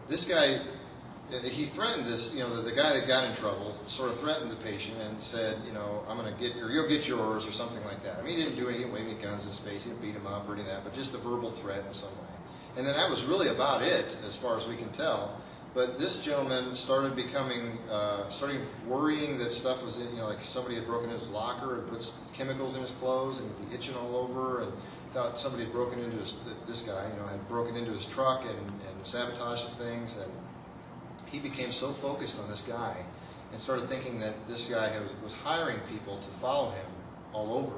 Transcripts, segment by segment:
this guy, he threatened this, the guy that got in trouble sort of threatened the patient and said, I'm going to get your, you'll get yours or something like that. I mean, he didn't do anything, he didn't wave any guns in his face, he didn't beat him up or any of that, but just a verbal threat in some way. And then that was really about it, as far as we can tell. But this gentleman started becoming, starting worrying that stuff was in, like somebody had broken into his locker and put chemicals in his clothes and he'd be itching all over, and thought somebody had broken into this guy, had broken into his truck and sabotaged things. And he became so focused on this guy and started thinking that this guy was hiring people to follow him all over.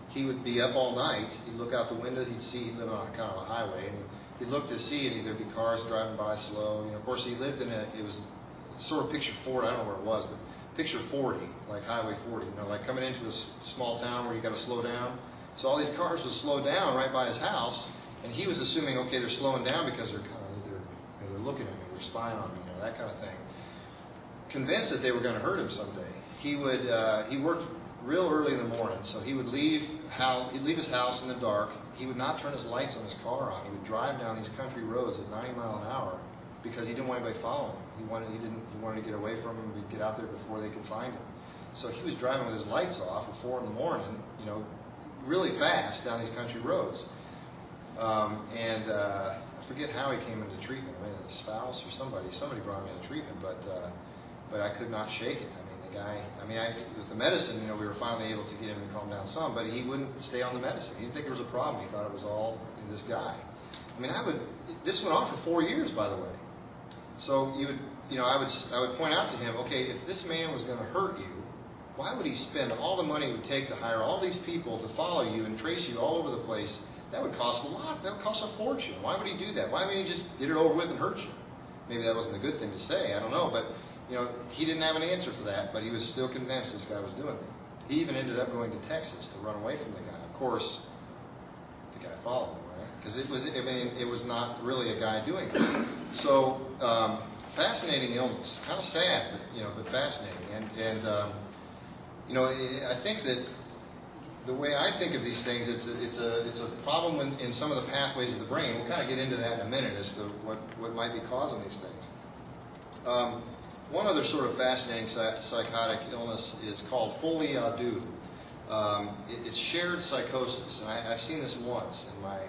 He would be up all night, he'd look out the window, he'd see, he lived on kind of a highway, and he'd look to see, and there'd be cars driving by slow. Of course, he lived in it was sort of picture 40, I don't know where it was, but picture 40, like Highway 40, like coming into a small town where you got to slow down. So all these cars would slow down right by his house, and he was assuming, okay, they're slowing down because they're looking at me, they're spying on me, that kind of thing. Convinced that they were going to hurt him someday, he worked real early in the morning, so he would leave his house in the dark. He would not turn his lights on his car on. He would drive down these country roads at 90 miles an hour because he didn't want anybody following him. He wanted to get away from him, to get out there before they could find him. So he was driving with his lights off at 4 in the morning, really fast down these country roads. I forget how he came into treatment. Maybe a spouse or somebody brought him into treatment, but I could not shake it. The guy, with the medicine, we were finally able to get him to calm down some, but he wouldn't stay on the medicine. He didn't think there was a problem. He thought it was all in this guy. This went on for 4 years, by the way. So I would point out to him, okay, if this man was going to hurt you, why would he spend all the money it would take to hire all these people to follow you and trace you all over the place? That would cost a lot. That would cost a fortune. Why would he do that? Why wouldn't he just get it over with and hurt you? Maybe that wasn't a good thing to say. I don't know, but he didn't have an answer for that, but he was still convinced this guy was doing it. He even ended up going to Texas to run away from the guy. Of course, the guy followed him, right? Because it was not really a guy doing it. So, fascinating illness, kind of sad, but fascinating. I think that the way I think of these things, it's a problem in some of the pathways of the brain. We'll kind of get into that in a minute as to what might be causing these things. One other sort of fascinating psychotic illness is called folie à deux. It's shared psychosis, and I've seen this once in my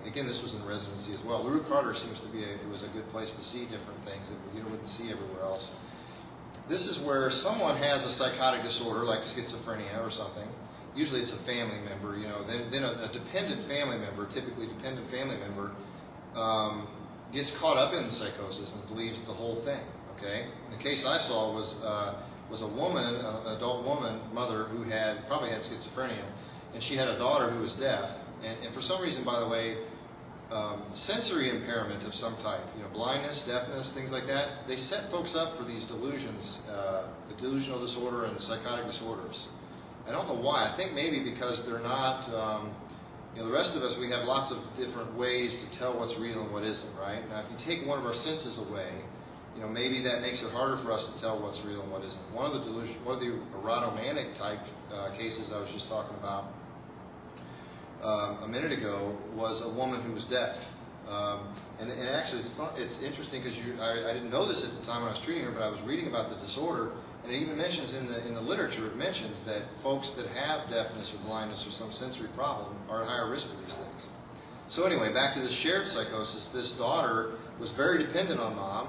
again, this was in residency as well. LaRue Carter seems to be it was a good place to see different things that you wouldn't see everywhere else. This is where someone has a psychotic disorder like schizophrenia or something. Usually it's a family member, then a dependent family member, typically dependent family member, gets caught up in the psychosis and believes the whole thing. Okay, the case I saw was a woman, an adult woman, mother who probably had schizophrenia, and she had a daughter who was deaf, and for some reason, by the way, sensory impairment of some type, blindness, deafness, things like that. They set folks up for these delusions, delusional disorder and psychotic disorders. I don't know why. I think maybe because they're not. The rest of us, we have lots of different ways to tell what's real and what isn't. Right now, if you take one of our senses away, maybe that makes it harder for us to tell what's real and what isn't. One of the erotomanic type cases I was just talking about a minute ago was a woman who was deaf. And actually, it's interesting because I didn't know this at the time when I was treating her, but I was reading about the disorder, and it even mentions in the literature, it mentions that folks that have deafness or blindness or some sensory problem are at higher risk for these things. So anyway, back to this shared psychosis, this daughter was very dependent on mom,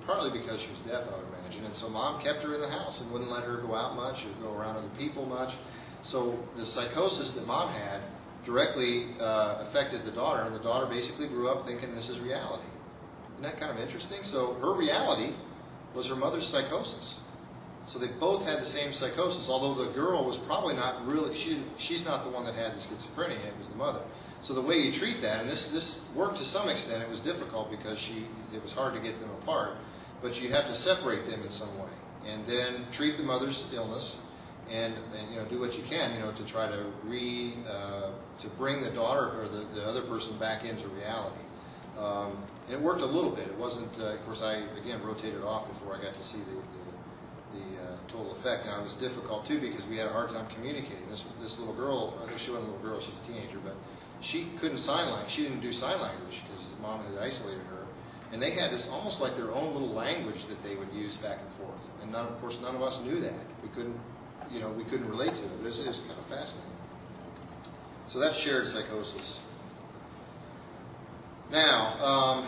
partly because she was deaf, I would imagine, and so mom kept her in the house and wouldn't let her go out much or go around other people much. So the psychosis that mom had directly affected the daughter, and the daughter basically grew up thinking this is reality. Isn't that kind of interesting? So her reality was her mother's psychosis. So they both had the same psychosis, although the girl was probably not really, she's not the one that had the schizophrenia, it was the mother. So the way you treat that, and this worked to some extent, it was difficult because it was hard to get them apart, but you have to separate them in some way. And then treat the mother's illness, and do what you can, to try to to bring the daughter or the other person back into reality. And it worked a little bit. It wasn't, of course, I again rotated off before I got to see the total effect. Now it was difficult too because we had a hard time communicating. This little girl, she wasn't a little girl, she was a teenager, but she couldn't sign language. She didn't do sign language because his mom had isolated her. And they had this almost like their own little language that they would use back and forth. And of course, none of us knew that. We couldn't relate to it. It was kind of fascinating. So that's shared psychosis. Now,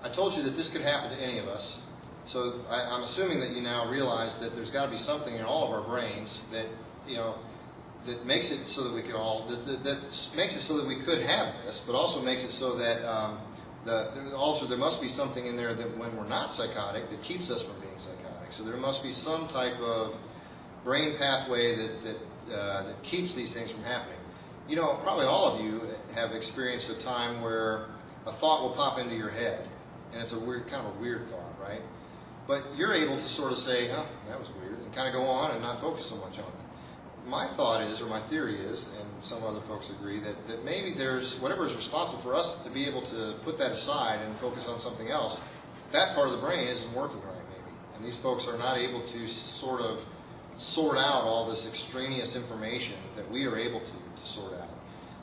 I told you that this could happen to any of us. So I'm assuming that you now realize that there's got to be something in all of our brains that, that makes it so that we could all, that makes it so that we could have this, but also makes it so that there must be something in there that when we're not psychotic that keeps us from being psychotic. So there must be some type of brain pathway that keeps these things from happening. Probably all of you have experienced a time where a thought will pop into your head, and it's kind of a weird thought, right? But you're able to sort of say, "Oh, that was weird," and kind of go on and not focus so much on it. My thought is, or my theory is, and some other folks agree, that maybe there's whatever is responsible for us to be able to put that aside and focus on something else. That part of the brain isn't working right, maybe, and these folks are not able to sort out all this extraneous information that we are able to sort out.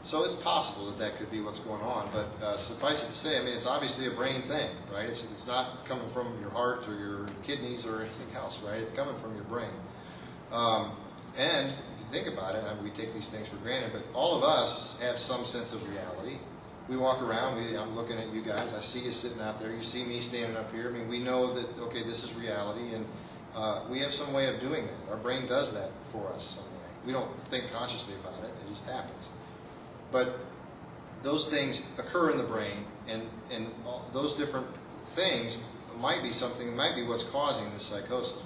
So it's possible that could be what's going on, but suffice it to say, it's obviously a brain thing, right? It's not coming from your heart or your kidneys or anything else, right? It's coming from your brain. And if you think about it, we take these things for granted, but all of us have some sense of reality. We walk around, I'm looking at you guys, I see you sitting out there, you see me standing up here. We know that, okay, this is reality, and we have some way of doing that. Our brain does that for us some way. We don't think consciously about it, it just happens. But those things occur in the brain, and those different things might be what's causing this psychosis.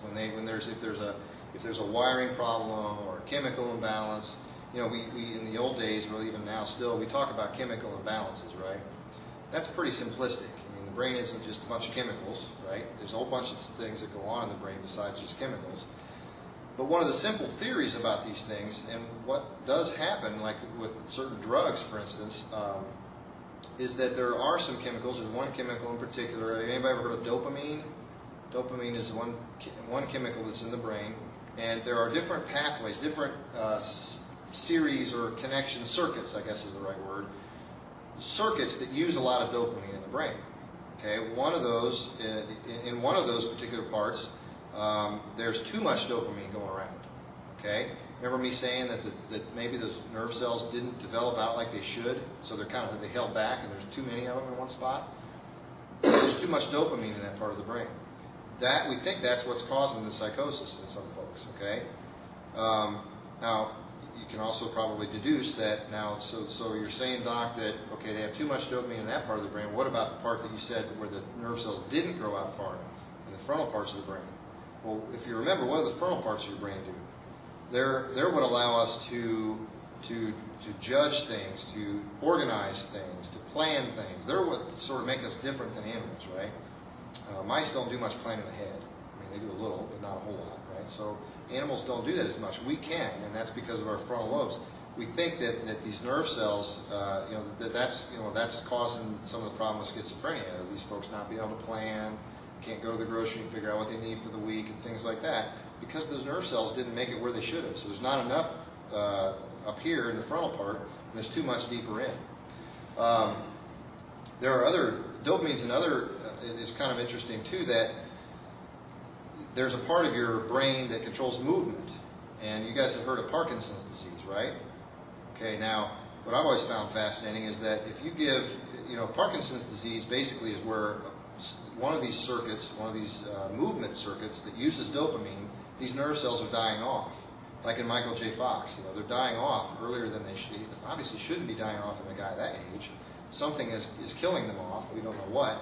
If there's a wiring problem or a chemical imbalance, we in the old days, or even now still, we talk about chemical imbalances, right? That's pretty simplistic. The brain isn't just a bunch of chemicals, right? There's a whole bunch of things that go on in the brain besides just chemicals. But one of the simple theories about these things, and what does happen, like with certain drugs, for instance, is that there are some chemicals. There's one chemical in particular. Anybody ever heard of dopamine? Dopamine is one chemical that's in the brain, and there are different pathways, different series or connection circuits, I guess is the right word, circuits that use a lot of dopamine in the brain. Okay, one of those, in one of those particular parts, there's too much dopamine going around. Okay, remember me saying that maybe those nerve cells didn't develop out like they should, so they held back, and there's too many of them in one spot. There's too much dopamine in that part of the brain. We think that's what's causing the psychosis in some folks. Okay, now you can also probably deduce that now. So you're saying, Doc, that okay, they have too much dopamine in that part of the brain. What about the part that you said where the nerve cells didn't grow out far enough in the frontal parts of the brain? Well, if you remember, what do the frontal parts of your brain do? They're what allow us to judge things, to organize things, to plan things. They're what sort of make us different than animals, right? Mice don't do much planning ahead. They do a little, but not a whole lot, right? So animals don't do that as much. We can, and that's because of our frontal lobes. We think that these nerve cells, that's causing some of the problem with schizophrenia. These folks not being able to plan, can't go to the grocery and figure out what they need for the week and things like that, because those nerve cells didn't make it where they should have. So there's not enough up here in the frontal part, and there's too much deeper in. There are other dopamines, and it's kind of interesting too that there's a part of your brain that controls movement, and you guys have heard of Parkinson's disease, right? Okay, now what I've always found fascinating is that if you give, Parkinson's disease basically is where one of these circuits, one of these movement circuits that uses dopamine, these nerve cells are dying off. Like in Michael J. Fox, they're dying off earlier than they should. Obviously shouldn't be dying off in a guy that age. Something is killing them off. We don't know what.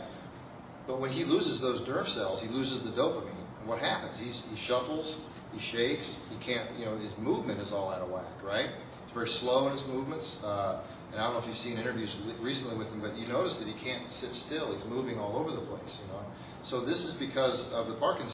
But when he loses those nerve cells, he loses the dopamine. And what happens? He shuffles, he shakes, he can't, his movement is all out of whack, right? He's very slow in his movements. And I don't know if you've seen interviews recently with him, but you notice that he can't sit still. He's moving all over the place, So this is because of the Parkinson's